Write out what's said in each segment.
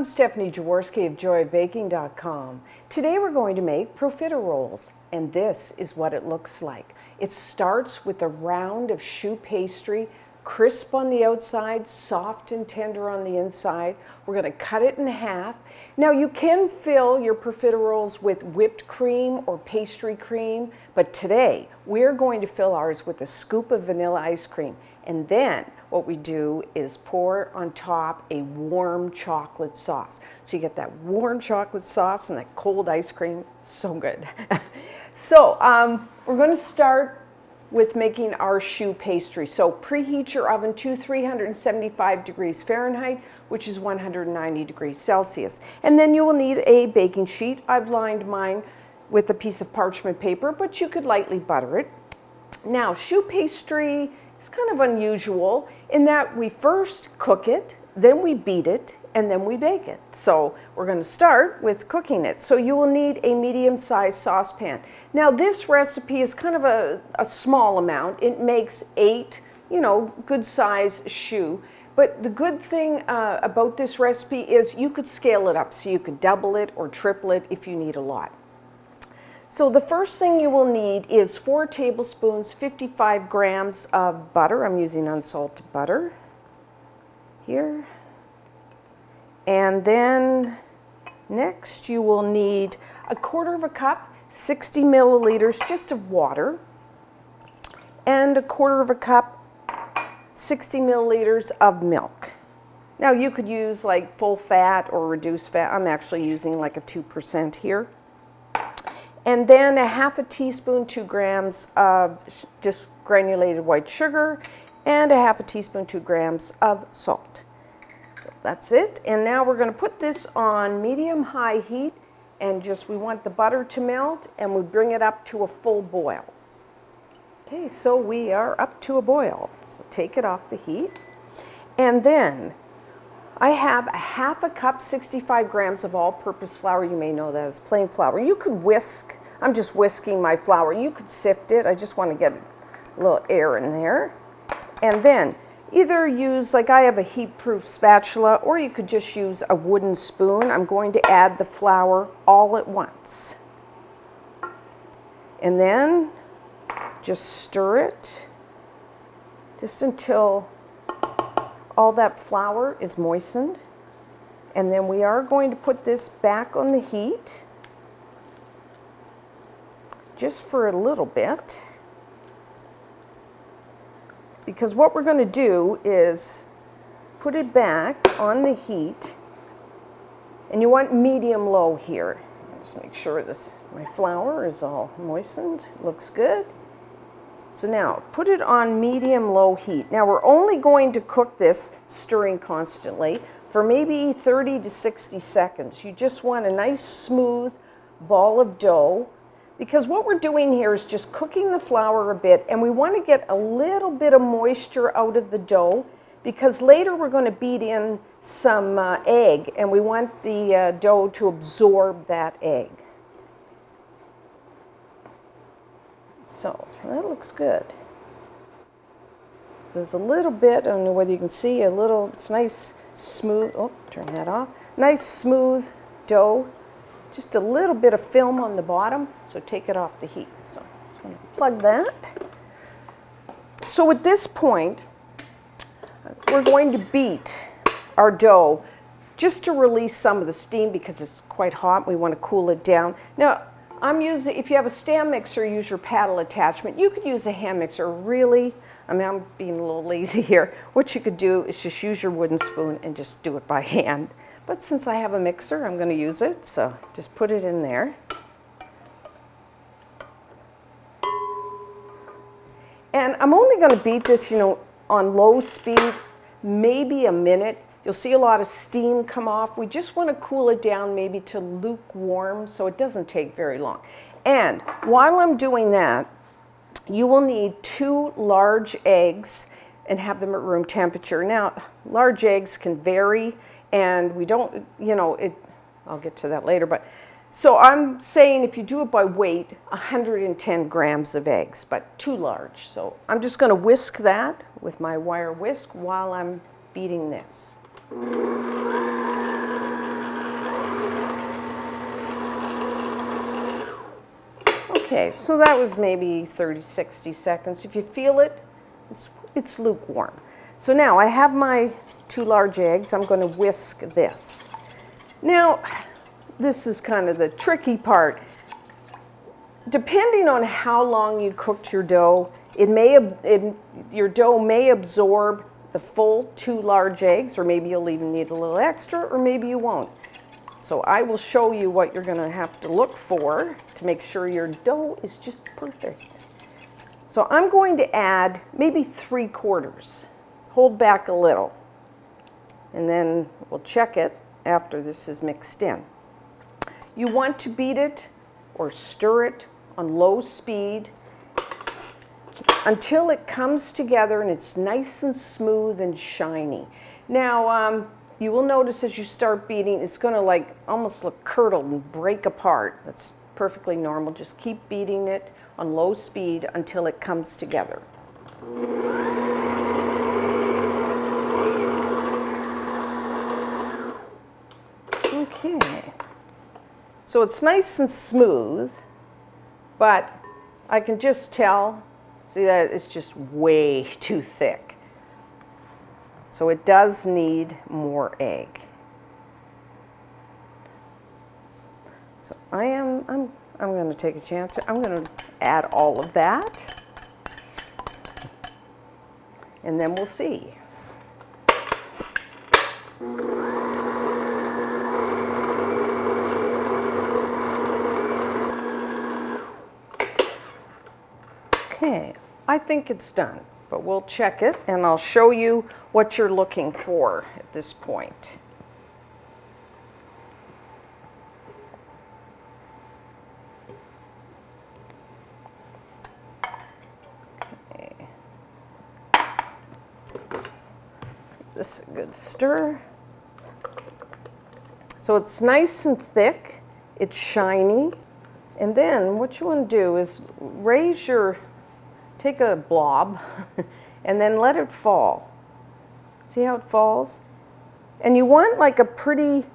I'm Stephanie Jaworski of joyofbaking.com. Today we're going to make profiteroles, and this is what it looks like. It starts with a round of choux pastry, crisp on the outside, soft and tender on the inside. We're going to cut it in half. Now you can fill your profiteroles with whipped cream or pastry cream, but today we're going to fill ours with a scoop of vanilla ice cream. And then what we do is pour on top a warm chocolate sauce. So you get that warm chocolate sauce and that cold ice cream. So good. So we're going to start with making our choux pastry. So preheat your oven to 375 degrees Fahrenheit, which is 190 degrees Celsius. And then you will need a baking sheet. I've lined mine with a piece of parchment paper, but you could lightly butter it. Now, choux pastry is kind of unusual in that we first cook it, then we beat it, and then we bake it. So we're going to start with cooking it. So you will need a medium-sized saucepan. Now this recipe is kind of a small amount. It makes 8, good-sized choux. But the good thing about this recipe is you could scale it up. So you could double it or triple it if you need a lot. So the first thing you will need is 4 tablespoons, 55 grams of butter. I'm using unsalted butter here. And then next you will need a 1/4 cup, 60 milliliters just of water, and a 1/4 cup, 60 milliliters of milk. Now you could use like full fat or reduced fat. I'm actually using like a 2% here. And then a 1/2 teaspoon, 2 grams of just granulated white sugar, and a 1/2 teaspoon, 2 grams of salt. So that's it. And now we're going to put this on medium-high heat, and we want the butter to melt, and we bring it up to a full boil. Okay, so we are up to a boil. So take it off the heat. And then I have a 1/2 cup, 65 grams of all-purpose flour. You may know that as plain flour. You could whisk. I'm just whisking my flour. You could sift it. I just want to get a little air in there. And then either use, like I have a heat-proof spatula, or you could just use a wooden spoon. I'm going to add the flour all at once. And then just stir it just until all that flour is moistened. And then we are going to put this back on the heat just for a little bit, because what we're going to do is put it back on the heat, and you want medium-low here. Just make sure my flour is all moistened. Looks good. So now put it on medium-low heat. Now we're only going to cook this, stirring constantly, for maybe 30 to 60 seconds. You just want a nice smooth ball of dough, because what we're doing here is just cooking the flour a bit, and we want to get a little bit of moisture out of the dough, because later we're going to beat in some egg, and we want the dough to absorb that egg. So that looks good. So there's a little bit, I don't know whether you can see, it's nice, smooth, turn that off. Nice, smooth dough. Just a little bit of film on the bottom, so take it off the heat. So I'm just going to plug that. So at this point, we're going to beat our dough just to release some of the steam, because it's quite hot. We want to cool it down. Now, if you have a stand mixer, use your paddle attachment. You could use a hand mixer. Really, I'm being a little lazy here. What you could do is just use your wooden spoon and just do it by hand. But since I have a mixer, I'm going to use it. So just put it in there. And I'm only going to beat this, on low speed, maybe a minute. You'll see a lot of steam come off. We just want to cool it down maybe to lukewarm, so it doesn't take very long. And while I'm doing that, you will need 2 large eggs and have them at room temperature. Now, large eggs can vary, and we don't, I'll get to that later, but so I'm saying if you do it by weight, 110 grams of eggs, but 2 large. So I'm just going to whisk that with my wire whisk while I'm beating this. Okay, so that was maybe 30, 60 seconds. If you feel it, it's lukewarm. So now I have my 2 large eggs. I'm going to whisk this. Now, this is kind of the tricky part. Depending on how long you cooked your dough, your dough may absorb the full 2 large eggs, or maybe you'll even need a little extra, or maybe you won't. So I will show you what you're going to have to look for to make sure your dough is just perfect. So I'm going to add maybe 3/4. Hold back a little. And then we'll check it after this is mixed in. You want to beat it or stir it on low speed until it comes together and it's nice and smooth and shiny. Now, you will notice as you start beating, it's going to like almost look curdled and break apart. That's perfectly normal. Just keep beating it on low speed until it comes together. Okay. So it's nice and smooth, but I can just tell, see that it's just way too thick. So it does need more egg. So I'm going to take a chance. I'm going to add all of that, and then we'll see. Okay, I think it's done, but we'll check it and I'll show you what you're looking for at this point. Okay. Let's give this a good stir. So it's nice and thick, it's shiny, and then what you want to do is take a blob and then let it fall. See how it falls? And you want like a pretty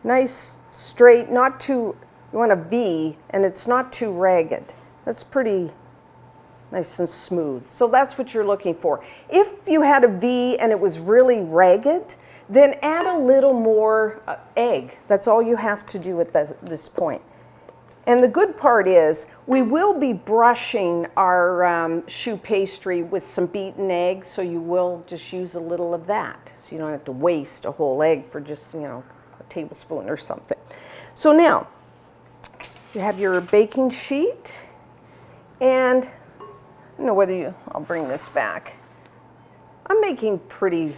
nice straight, not too, you want a V and it's not too ragged. That's pretty nice and smooth. So that's what you're looking for. If you had a V and it was really ragged, then add a little more egg. That's all you have to do at this point. And the good part is we will be brushing our choux pastry with some beaten egg, so you will just use a little of that. So you don't have to waste a whole egg for just, a tablespoon or something. So now, you have your baking sheet, and I don't know whether I'll bring this back. I'm making pretty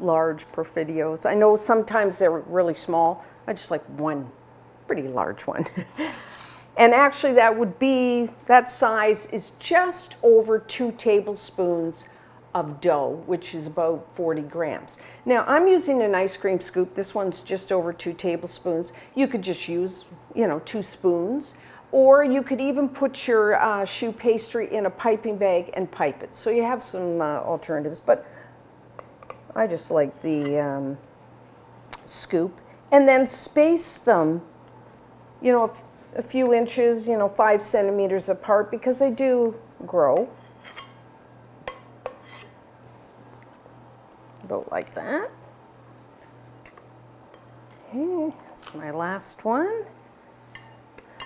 large Profiteroles. I know sometimes they're really small. I just like one pretty large one. And actually that size is just over 2 tablespoons of dough, which is about 40 grams. Now I'm using an ice cream scoop. This one's just over 2 tablespoons. You could just use, 2 spoons, or you could even put your choux pastry in a piping bag and pipe it. So you have some alternatives, but I just like the scoop. And then space them a few inches, 5 centimeters apart, because they do grow. About like that. Okay, that's my last one.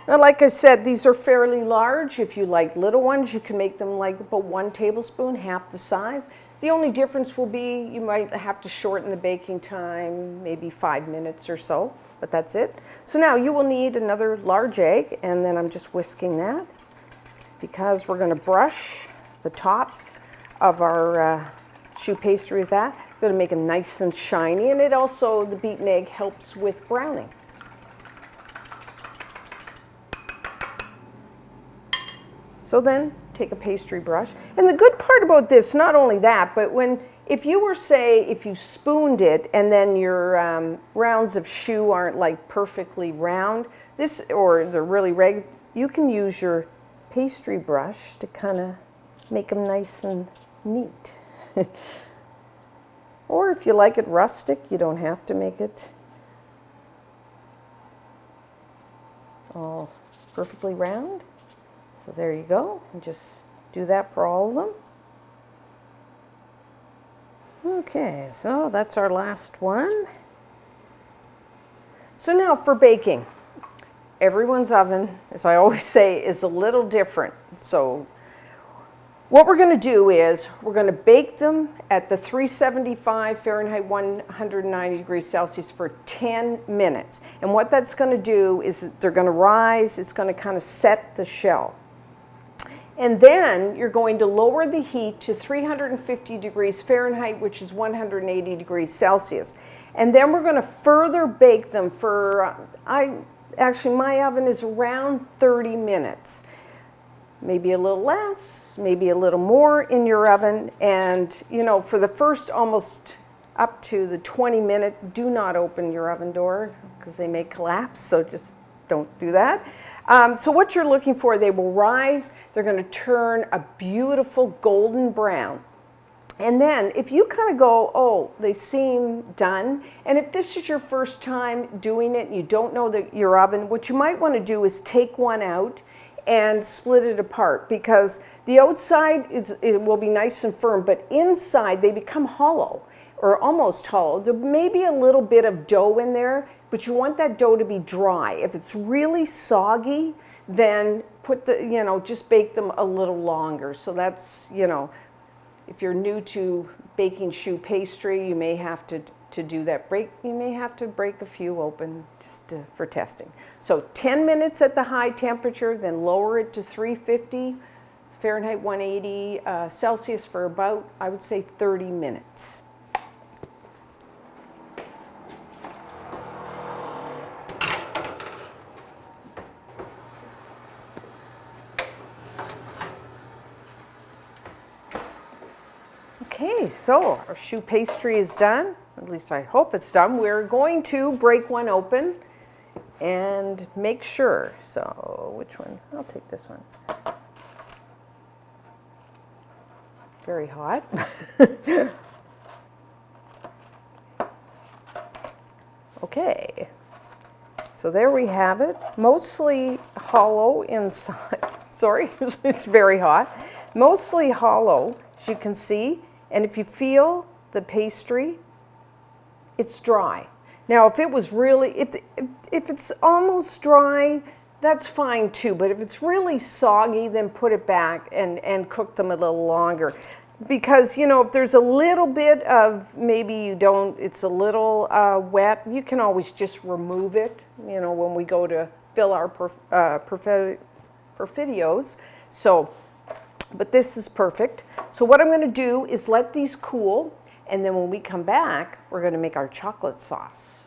Now, like I said, these are fairly large. If you like little ones, you can make them like about 1 tablespoon, half the size. The only difference will be you might have to shorten the baking time, maybe 5 minutes or so, but that's it. So now you will need another large egg, and then I'm just whisking that because we're going to brush the tops of our choux pastry with that. Going to make them nice and shiny, and the beaten egg helps with browning. So then take a pastry brush. And the good part about this, not only that, but if you spooned it and then your rounds of choux aren't like perfectly round, or they're really ragged, you can use your pastry brush to kind of make them nice and neat. Or if you like it rustic, you don't have to make it all perfectly round. So there you go, and just do that for all of them. Okay, so that's our last one. So now for baking. Everyone's oven, as I always say, is a little different. So what we're going to do is we're going to bake them at the 375 Fahrenheit, 190 degrees Celsius for 10 minutes. And what that's going to do is they're going to rise, it's going to kind of set the shell. And then you're going to lower the heat to 350 degrees Fahrenheit, which is 180 degrees Celsius. And then we're going to further bake them for, actually my oven is around 30 minutes. Maybe a little less, maybe a little more in your oven. And you know, for the first almost up to the 20-minute, do not open your oven door because they may collapse, so just don't do that. So what you're looking for, they will rise, they're going to turn a beautiful golden brown. And then if you kind of go, oh, they seem done, and if this is your first time doing it and you don't know your oven, what you might want to do is take one out and split it apart, because the outside it will be nice and firm, but inside they become hollow or almost hollow. There may be a little bit of dough in there, but you want that dough to be dry. If it's really soggy, then just bake them a little longer. So that's, if you're new to baking choux pastry, you may have to do that. You may have to break a few open just for testing. So 10 minutes at the high temperature, then lower it to 350 Fahrenheit, 180 Celsius for about, I would say, 30 minutes. Okay, so our choux pastry is done. At least I hope it's done. We're going to break one open and make sure. So which one? I'll take this one. Very hot. Okay, so there we have it. Mostly hollow inside. Sorry, it's very hot. Mostly hollow, as you can see. And if you feel the pastry, it's dry. Now, if it was really, if it's almost dry, that's fine too. But if it's really soggy, then put it back and cook them a little longer. Because, if there's a little bit of, maybe it's a little wet, you can always just remove it, when we go to fill our Profiteroles. So, but this is perfect. So what I'm going to do is let these cool, and then when we come back, we're going to make our chocolate sauce.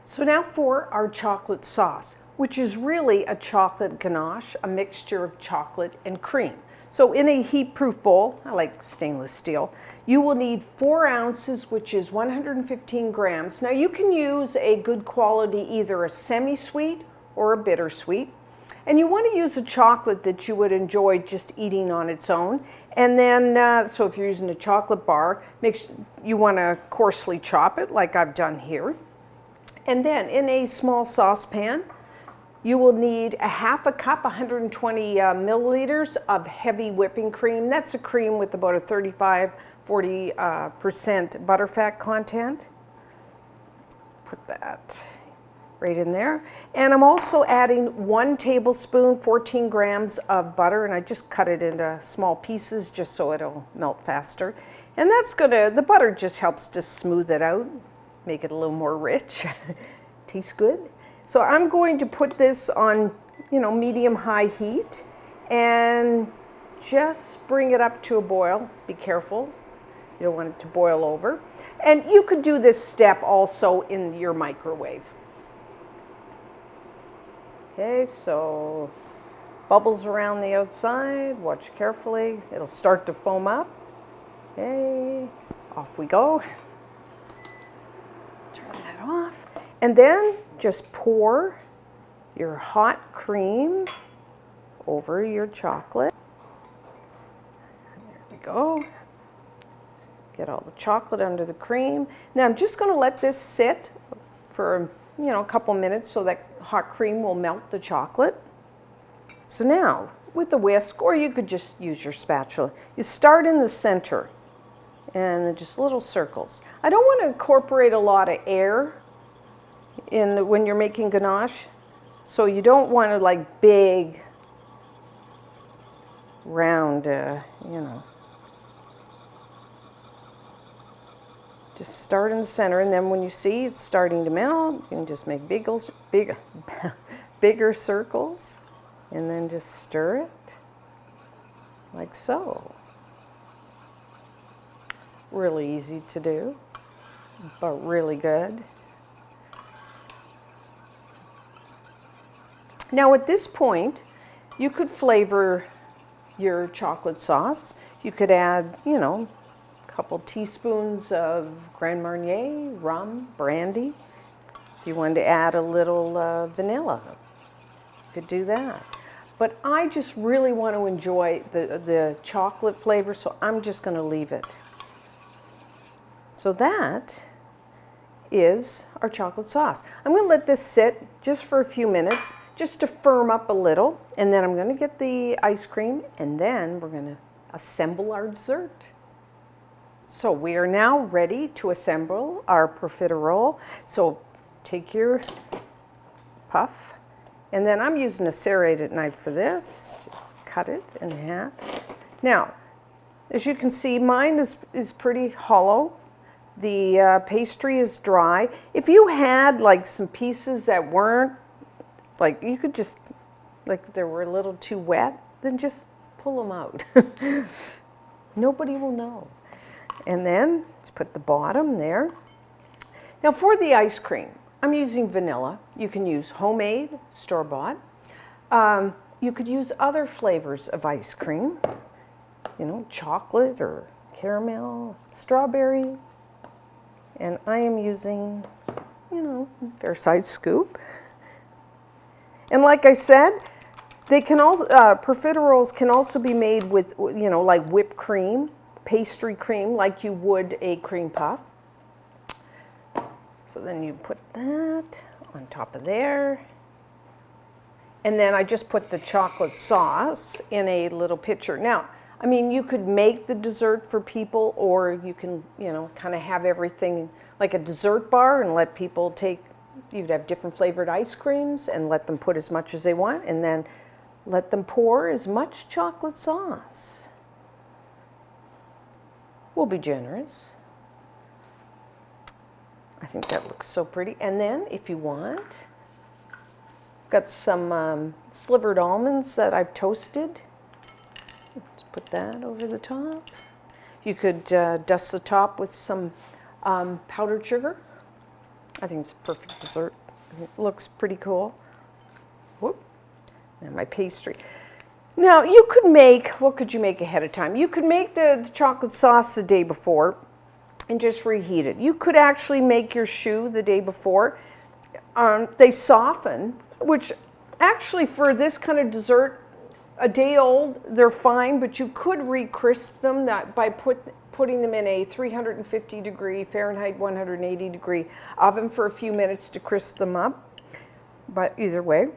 So now for our chocolate sauce, which is really a chocolate ganache, a mixture of chocolate and cream. So in a heat-proof bowl, I like stainless steel, you will need 4 ounces, which is 115 grams. Now you can use a good quality, either a semi-sweet or a bittersweet. And you want to use a chocolate that you would enjoy just eating on its own. And then, so if you're using a chocolate bar, you want to coarsely chop it like I've done here. And then in a small saucepan, you will need a half a cup, 120 milliliters of heavy whipping cream. That's a cream with about a 35–40% butterfat content. Put that right in there. And I'm also adding 1 tablespoon, 14 grams of butter, and I just cut it into small pieces just so it'll melt faster. And the butter just helps to smooth it out, make it a little more rich. Tastes good. So I'm going to put this on, medium-high heat and just bring it up to a boil. Be careful. You don't want it to boil over. And you could do this step also in your microwave. Okay, so bubbles around the outside, watch carefully. It'll start to foam up. Okay, off we go. Turn that off. And then just pour your hot cream over your chocolate. There we go. Get all the chocolate under the cream. Now I'm just going to let this sit for, a couple minutes so that hot cream will melt the chocolate. So now, with the whisk, or you could just use your spatula, you start in the center and just little circles. I don't want to incorporate a lot of air when you're making ganache, so you don't want to like big, round, Just start in the center, and then when you see it's starting to melt, you can just make bigger circles, and then just stir it like so. Really easy to do, but really good. Now at this point, you could flavor your chocolate sauce. You could add, couple teaspoons of Grand Marnier, rum, brandy. If you wanted to add a little vanilla, you could do that. But I just really want to enjoy the chocolate flavor, so I'm just going to leave it. So that is our chocolate sauce. I'm going to let this sit just for a few minutes, just to firm up a little, and then I'm going to get the ice cream, and then we're going to assemble our dessert. So we are now ready to assemble our profiterole. So take your puff, and then I'm using a serrated knife for this. Just cut it in half. Now, as you can see, mine is pretty hollow. The pastry is dry. If you had like some pieces that weren't, like you could just, like they were a little too wet, then just pull them out. Nobody will know. And then let's put the bottom there. Now for the ice cream, I'm using vanilla. You can use homemade, store-bought. You could use other flavors of ice cream, chocolate or caramel, strawberry. And I am using, fair size scoop. And like I said, they can also, profiteroles can also be made with, like whipped cream, pastry cream, like you would a cream puff. So then you put that on top of there. And then I just put the chocolate sauce in a little pitcher. Now, I mean, you could make the dessert for people, or you can, kind of have everything like a dessert bar and let people take, you'd have different flavored ice creams and let them put as much as they want, and then let them pour as much chocolate sauce. We'll be generous. I think that looks so pretty. And then if you want, got some slivered almonds that I've toasted. Let's put that over the top. You could dust the top with some powdered sugar. I think it's a perfect dessert. It looks pretty cool. Whoop. And my pastry. Now, you could make, what could you make ahead of time? You could make the chocolate sauce the day before and just reheat it. You could actually make your choux the day before. They soften, which actually for this kind of dessert, a day old, they're fine, but you could re-crisp them by putting them in a 350 degree Fahrenheit 180 degree oven for a few minutes to crisp them up. But either way.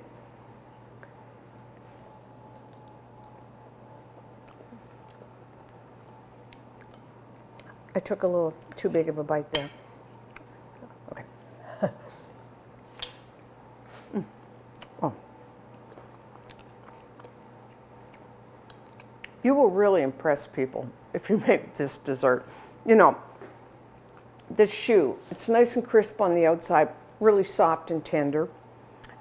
I took a little too big of a bite there. Okay. Oh. You will really impress people if you make this dessert. The choux, it's nice and crisp on the outside, really soft and tender.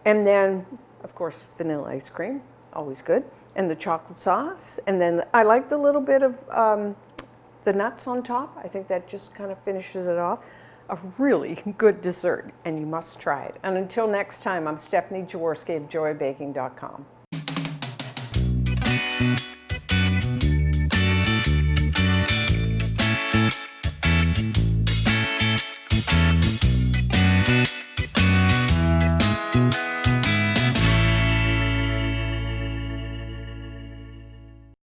And then, of course, vanilla ice cream, always good. And the chocolate sauce. And then I like the little bit of the nuts on top. I think that just kind of finishes it off. A really good dessert, and you must try it. And until next time, I'm Stephanie Jaworski of joybaking.com.